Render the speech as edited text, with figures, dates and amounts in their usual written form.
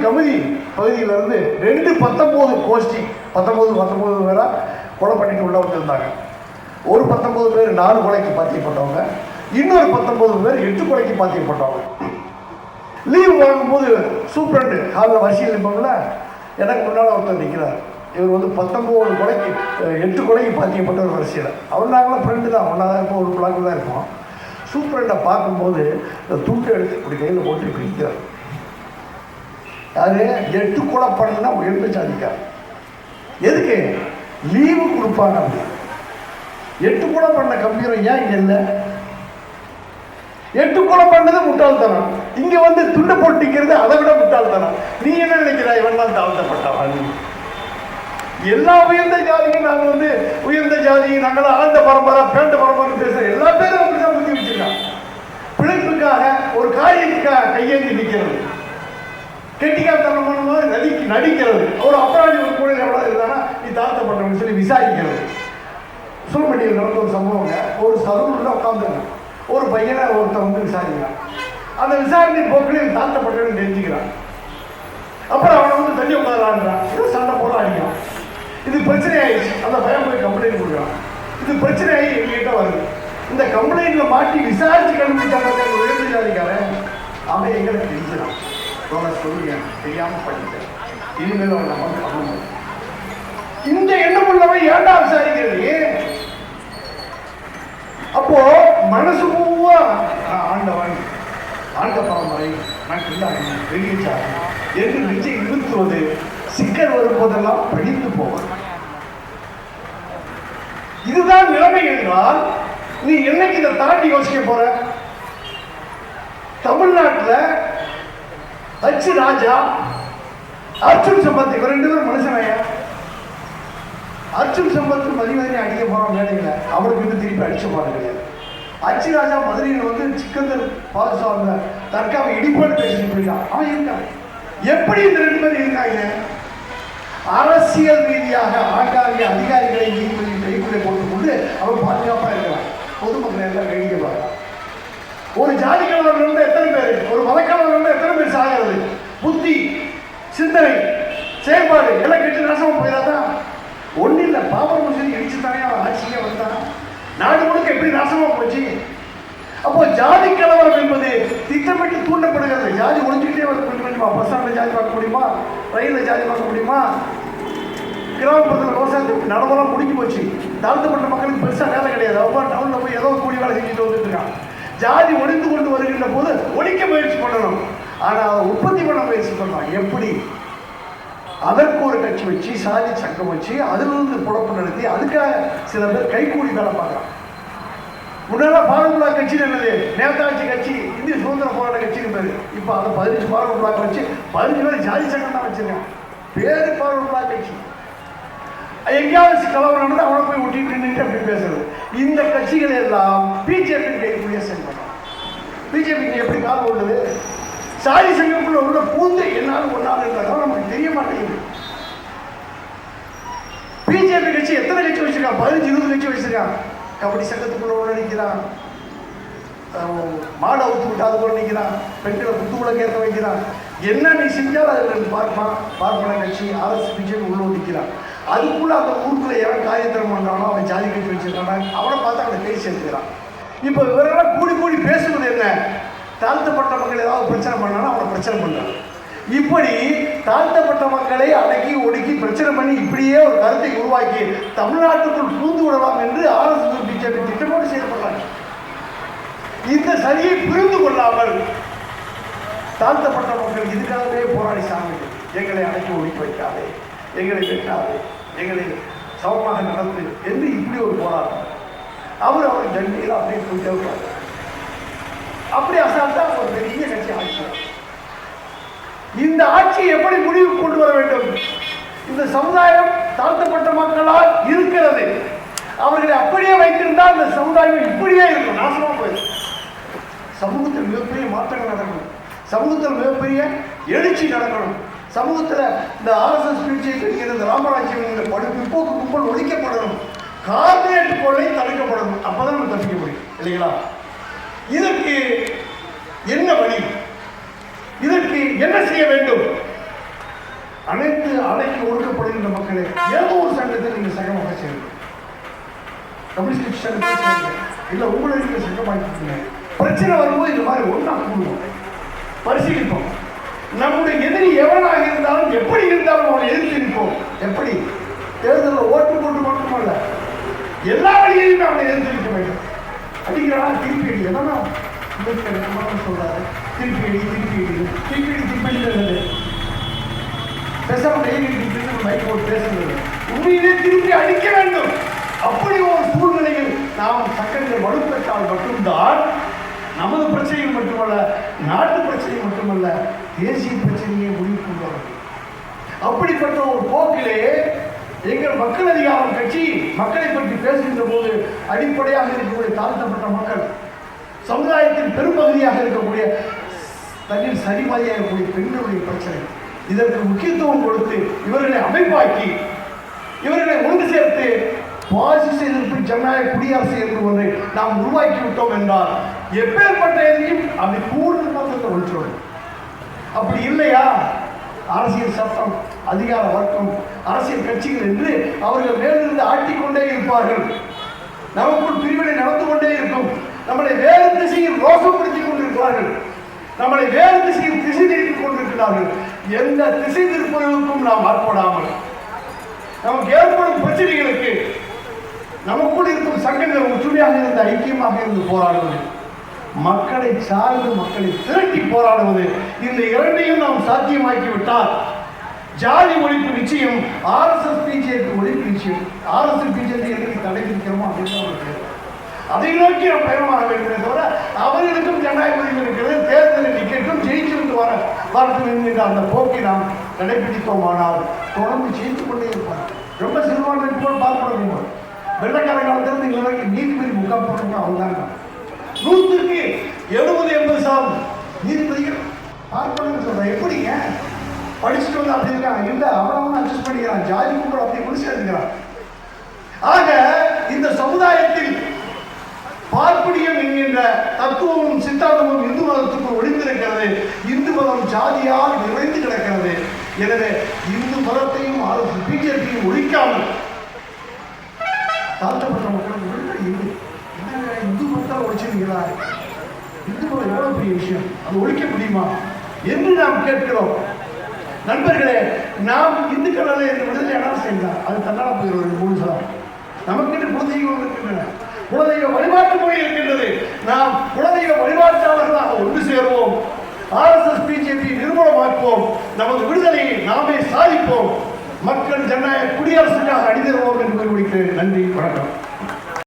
கமிதி பகுதியிலிருந்து 219 கோஷ்டி 19 பேரா கொலை பண்ணிட்டு உள்ள வந்திருந்தாங்க. ஒரு 19 பேர் 4 கொலைக்கு பாத்தியப்பட்டவங்க, இன்னொரு 19 பேர் 8 கொலைக்கு பாத்தியப்பட்டவங்க. லீவு வாங்கும்போது சூப்பரண்டு ஹாலில் வரிசையில் இருப்பாங்கள, எனக்கு முன்னால் ஒருத்தர் நிற்கிறார். இவர் வந்து 19 கொலைக்கு 8 கொலைக்கு பாத்தியப்பட்ட ஒரு வரிசையில். அவர் நாங்களாம் ஃப்ரெண்டு தான், ஒன்றா தான் இருப்போம், ஒரு பிளாக்கில் தான் இருப்போம். சூப்பரண்டை பார்க்கும்போது துண்டை எடுத்து இப்படி கையில் போட்டு இப்படி நிற்கிறார். அது 8 கொலை பண்ணா உயர்ந்த ஜாதிக்கார். எதுக்கு லீவு கொடுப்பாங்க? அப்படி 8 கொலை பண்ண கம்பீரம் ஏன் இங்கே இல்லை? 8 கொலை பண்ணது முட்டாள்தனம். இங்க வந்து துண்டை போட்டிக்கிறது அதை விட முட்டாள்தனம். நீ என்ன நினைக்கிறாய்? இவன் தாழ்த்தப்பட்டவன். எல்லா உயர்ந்த ஜாதியும் நாங்கள் வந்து உயர்ந்த ஜாதி, நாங்கள் ஆழ்ந்த பரம்பரை பேண்ட பரம்பரை பேசுற எல்லா பேரும் அப்படிதான் புத்தி வச்சிருக்காங்க. பிழைப்புக்காக ஒரு காரியத்துக்காக கையேந்தி நிற்கிறது, கெட்டிக்காத்தனம் பண்ணும்போது நடிக்கிறது, ஒரு அப்புறம் ஒரு கூட எவ்வளோ இருந்தானா நீ தாழ்த்தப்பட்டவன்னு சொல்லி விசாரிக்கிறது. சூழ்நிலையில் நடந்த ஒரு சம்பவங்க. ஒரு சதுரில் உட்காந்துருங்க, ஒரு பையனை ஒருத்தன் வந்து விசாரிக்கிறான். அந்த விசாரணை போக்கில் தாழ்த்தப்பட்டவன்னு தெரிஞ்சுக்கிறான். அப்புறம் அவனை வந்து தண்ணி உட்காரான்றான், ஏதோ சண்டை போட அடிக்கிறான். இது பிரச்சனை ஆயிடுச்சு. அந்த பையன் போய் கம்ப்ளைண்ட் கொடுக்குறான். இது பிரச்சனை ஆகி எங்ககிட்ட வருது. இந்த கம்ப்ளைண்ட்ல மாட்டி விசாரிச்சு கண்டுபிடிச்சாங்க உயர்ந்த ஜாதிக்காரன். அவன் எங்களுக்கு தெரிஞ்சிடான். அவனை சொல்லுங்க, தெரியாம பண்ணிட்டேன், இனிமேல் அவன் நம்ம பண்ணணும். இந்த எண்ணம் உள்ளவன் ஏண்டா விசாரிக்கிறது? அப்போ மனசு பூவா ஆண்டவன், ஆண்ட பரம்பரை, நான் இல்லாத பெரிய ஜாதி என்று நெஞ்சை நிறுத்துவது, சிக்கல் வரும்போதெல்லாம் படித்து போவது. இதுதான் நிலைமை என்றால் நீ என்னைக்கு இதை தாண்டி யோசிக்க போற? தமிழ்நாட்டில் அச்சு ராஜா, அர்ஜுன் சம்பத், இவர் 2 பேரும் மனுஷனையா? அர்ஜுன் சம்பத் மதிமதினி அடிக்க போறான் மேடையில், அவருக்கு வந்து திருப்பி அடிச்ச பாடு கிடையாது. அச்சு ராஜா மதுரையில் வந்து சிக்கந்தர் பாதுஷா அந்த தற்காவை இடிப்பாடு பேசிட்டு போயிட்டான். அவன் இருக்கான். எப்படி இந்த 2 பேரும் இருக்காங்க? அரசியல் ரீதியாக ஆங்காங்கே அதிகாரிகளை நீதிபதி கைக்குள்ளே போட்டுக்கொண்டு அவன் பாதுகாப்பாக இருக்கிறான். பொதுமக்கள் எல்லாம் வேடிக்கை பார்க்கலாம். ஒரு ஜாதி கலவரம் இருந்து எத்தனை பேர், ஒரு மதக்கலவரம் இருந்து எத்தனை பேர் சாகிறது? புத்தி, சிந்தனை, செயல்பாடு எல்லாம் கெட்டு நாசமா போயிடாதான்? ஒன்றும் இல்லை, பாபர் மசூதி இடிச்சுத்தானே அவன் ஆட்சியே வந்தான். நாடு முழுக்க எப்படி நாசமா போச்சு? அப்போ ஜாதி கலவரம் என்பது திட்டமிட்டு தூண்டப்படுகிறது. ஜாதி ஒழிஞ்சுக்கிட்டே வருமா? பஸ் ஸ்டாண்டில் ஜாதி பார்க்க முடியுமா? ரயிலில் ஜாதி பார்க்க முடியுமா? கிராமப்புறத்தில் விவசாயத்துக்கு நடவெல்லாம் முடிஞ்சு போச்சு. தாழ்த்தப்பட்ட மக்களுக்கு பெருசாக வேலை கிடையாது. அவங்க டவுனில் போய் ஏதோ கூலி வேலை செஞ்சுட்டு வந்துட்டு இருக்கான். ஜாதி ஒழிந்து கொண்டு வருகின்ற போது ஒழிக்க முயற்சி பண்ணணும். ஆனால் அதை உற்பத்தி பண்ண முயற்சி பண்ணலாம். எப்படி? அதற்கு ஒரு கட்சி வச்சு, சாதி சங்கம் வச்சு, அதிலிருந்து குழப்பம் நடத்தி, அதுக்காக சில பேர் கைகூலி வேலை பார்க்கலாம். முன்னால பாரம்பரிய கட்சி என்னது? நேதாஜி கட்சி, இந்திய சுதந்திர போராட்ட கட்சின்னு பேரு. இப்போ அதை 15 பாரம்பரிய வச்சு 15 பேர் ஜாதி சங்கம் தான் வச்சிருக்காங்க. பேரு பாரம்பரிய கட்சி. எங்கேயாவது கலவரம் நடந்து அவனை போய் ஒட்டிட்டு நின்று அப்படி பேசுறது. இந்த கட்சிகள் எல்லாம் பிஜேபி கைக்குள்ளேயே சேர்ந்தாங்க. பிஜேபிக்கு எப்படி காலம் உள்ளது? சாதி சங்கத்துக்குள்ள உள்ள பூந்து என்னாலும் ஒன்னாலும் இருந்தாலும் நமக்கு தெரிய மாட்டேங்குது. பிஜேபி கட்சி எத்தனை கட்சி வச்சிருக்கான்? 15-20 கட்சி வச்சிருக்கான். கபடி சங்கத்துக்குள்ள ஒன்று நிற்கிறான், மாடு அவுத்து விட்டு அது கூட நிற்கிறான், பெண்களை புத்துக்குள்ள கேட்க வைக்கிறான். என்ன நீ செஞ்சாலும் அதில் பார்ப்பான். பார்ப்பன கட்சி அரசு பிஜேபி உள்ள நிற்கிறான். அதுக்குள்ள அந்த ஊருக்குள்ள எவன் காரியத்திரம் பண்ணானோ அவன் ஜாதி கட்சி வச்சிருக்கான அவனை பார்த்து அவனை பேசி சேர்த்துக்கிறான். இப்போ இவரெல்லாம் கூடி கூடி பேசுவது என்ன? தாழ்த்தப்பட்ட மக்கள் ஏதாவது பிரச்சனை பண்ணாலும் அவனை பிரச்சனை பண்ணுறான். இப்படி தாழ்த்தப்பட்ட மக்களை அடக்கி ஒடுக்கி பிரச்சனை பண்ணி இப்படியே ஒரு கருத்தை உருவாக்கி தமிழ்நாட்டுக்குள் பூந்து விடலாம் என்று ஆர்எஸ்எஸ் பிஜேபி திட்டமோடு செயல்படுறாங்க. இந்த சரியை புரிந்து கொள்ளாமல் தாழ்த்தப்பட்ட மக்கள் இதுக்காகவே போராடி சாமிகள், எங்களை அடக்கி ஒடுக்கி வைக்காதே, எங்களை வெட்டாதே, எங்களை சமமாக நடத்து என்று இப்படி ஒரு போராட்டம். அவர் ஜண்டியில் அப்படியே போயிட்டே இருப்பார். அப்படி அசால்ட்டா ஒரு பெரிய கட்சி ஆட்சி. இந்த ஆட்சியை எப்படி முடிவு கொண்டு வர வேண்டும்? இந்த சமுதாயம் தாழ்த்தப்பட்ட மக்களால் இருக்கிறது. அவர்களை அப்படியே வைத்திருந்தால் இந்த சமுதாயம் இப்படியே இருக்கும், நாசமா போயிடும். சமூகத்தில் மிகப்பெரிய மாற்றங்கள் நடக்கணும். சமூகத்தில் மிகப்பெரிய எழுச்சி நடக்கணும். சமூகத்தில் இந்த ஆர்எஸ்எஸ் பிஜேபி இந்த ராமராஜ்யம் இந்த பிற்போக்கு கும்பல் ஒழிக்கப்படணும். கார்பரேட் கொள்ளை தடுக்கப்படணும். அப்பதான் நம்ம தப்பிக்க முடியும் இல்லைங்களா? இதற்கு என்ன வழி? இதற்கு என்ன செய்ய வேண்டும்? அடக்கி ஒடுக்கப்படுகின்ற மக்களே, ஏதோ ஒரு சங்கத்தில் நீங்க சங்கமாக சேருங்க. கம்யூனிஸ்ட் சங்கத்தில் சேருங்க, இல்ல உங்களை நீங்க சங்கமாக்கிக்கீங்க. பிரச்சனை வரும்போது இந்த மாதிரி ஒன்றா கூடுவோம், பரிசீலிப்போம். நம்முடைய எதிரி எவனாக இருந்தாலும் எப்படி இருந்தாலும் அவனை எதிர்த்து இருப்போம். எப்படி? தேர்தலில் ஓட்டு போட்டு மட்டுமல்ல, எல்லா வழியிலும் அவனை எதிர்த்து வேண்டும். அடிக்கிறானா திருப்பி அடி, எதனா சொல்றாரு, திருப்பி அடி திருப்பி அடி திருப்பி அடி திருப்பி அடிக்கிறது. பேசாம மைக் போட்டு பேசுறது, உண்மையிலே திருப்பி அடிக்க வேண்டும். அப்படி ஒரு சூழ்நிலையில் நாம் சட்டங்கள் வலுப்பெற்றால் மட்டும்தான் நமது பிரச்சனைகள் மட்டுமல்ல, நாட்டு பிரச்சனை மட்டுமல்ல, தேசிய பிரச்சனையை முடிவு கொண்டு வர. அப்படிப்பட்ட ஒரு போக்கிலே எங்கள் மக்கள் அதிகாரம் கட்சி மக்களை பற்றி பேசுகின்ற போது அடிப்படையாக இருக்கக்கூடிய தாழ்த்தப்பட்ட மக்கள், சமுதாயத்தின் பெரும்பகுதியாக இருக்கக்கூடிய தண்ணீர் சரிபாதியாக இருக்கக்கூடிய பெண்களுடைய பிரச்சனை, இதற்கு முக்கியத்துவம் கொடுத்து இவர்களை அமைப்பாக்கி இவர்களை ஒன்று சேர்த்து பாசிச எதிர்ப்பு ஜனநாயக குடியரசு என்று ஒன்றை நாம் உருவாக்கி விட்டோம் என்றால் எப்பேற்பட்ட எதையும் அப்படி கூடுதல் ஒழிச்சிடும். அப்படி இல்லையா, அரசியல் சட்டம், அதிகார வர்க்கம், அரசியல் கட்சிகள் என்று அவர்கள் மேலிருந்து ஆட்டிக்கொண்டே இருப்பார்கள். நமக்குள் பிரிவினை நடந்து கொண்டே இருக்கும். நம்மளை வேறு திசையில் ரோசப்படுத்திக் கொண்டிருக்கிறார்கள், நம்மளை வேறு திசையில் திசை திருப்பிக் கொண்டிருக்கிறார்கள். எந்த திசை திருப்பங்களுக்கும் நாம் ஆட்படாமல் நமக்கு ஏற்படும் பிரச்சனைகளுக்கு நமக்குள் இருக்கும் சங்கங்கள் ஒற்றுமையாக இருந்து ஐக்கியமாக இருந்து போராடுவது, மக்களை சார்ந்து மக்களை திரட்டி போராடுவது, இந்த இரண்டையும் நாம் சாத்தியமாக்கிவிட்டால் ஜாதி ஒழிப்பு நிச்சயம், ஆர்எஸ்எஸ் பிஜேபி ஒழிப்பு நிச்சயம். ஆர்எஸ்எஸ் பிஜேபி எதற்கு தடை இருக்கிறோமோ அப்படின்னு அதை நோக்கி நாம் பயணமாக வேண்டும். தவிர அவர்களுக்கும் ஜனநாயக உரிமை இருக்கிறது, தேர்தலில் நிற்கட்டும், ஜெயிச்சிருந்து வரட்டும் என்கின்ற அந்த போக்கை நாம் கடைபிடித்தோமானால் தொடர்ந்து செய்து கொண்டே இருப்பார். ரொம்ப சிறுபான்மை போல் பார்க்கணும். வெள்ளக்கார காலத்திலிருந்து இங்கே வரைக்கும் நீதிபதி முகாம் போட்டோம்னா அவங்கதாங்க 100க்கு 70-80% நீதிபதிகள் பார்க்கணும்னு சொல்றேன். எப்படிங்க படிச்சுட்டு வந்து அப்படி இருக்காங்க? இல்லை, அவன் அட்ஜஸ்ட் பண்ணிக்கிறான், ஜாதி கூட அப்படி முடிச்சு எடுக்கிறான். ஆக இந்த சமுதாயத்தில் பார்ப்பனியம் என்கின்ற தத்துவமும் சித்தாந்தமும் இந்து மதத்துக்குள் ஒளிந்திருக்கிறது. இந்து மதம் ஜாதியால் நிறைந்து கிடக்கிறது. எனவே இந்து மதத்தையும் பிஜேபியும் ஒழிக்காமல் தாழ்த்தப்பட்ட மக்களுக்கு ஒழுங்கு இல்லை. என்ன இந்து மதத்தால் ஒழிச்சிருக்கிறார்? இந்து மதம் எவ்வளவு பெரிய விஷயம், அது ஒழிக்க முடியுமா என்று நாம் கேட்கிறோம். நண்பர்களே, நாம் இந்துக்கள் இந்த விடுதலை என்ன செய்தார்? அது தன்னால போயிடுவது 3 சார். நமக்கு குலதெய்வம் இருக்கின்றன, குலதெய்வ வழிபாட்டு முறை இருக்கின்றது. நாம் குலதெய்வ வழிபாட்டாளர்களாக ஒன்று சேருவோம், ஆர்எஸ்எஸ் பிஜேபி நிர்மூலமாக்குவோம், நமது விடுதலையை நாமே சாதிப்போம், மக்கள் ஜனநாயக குடியரசுக்காக அணிதிருவோம் என்று கூறி முடிக்கிறேன். நன்றி, வணக்கம்.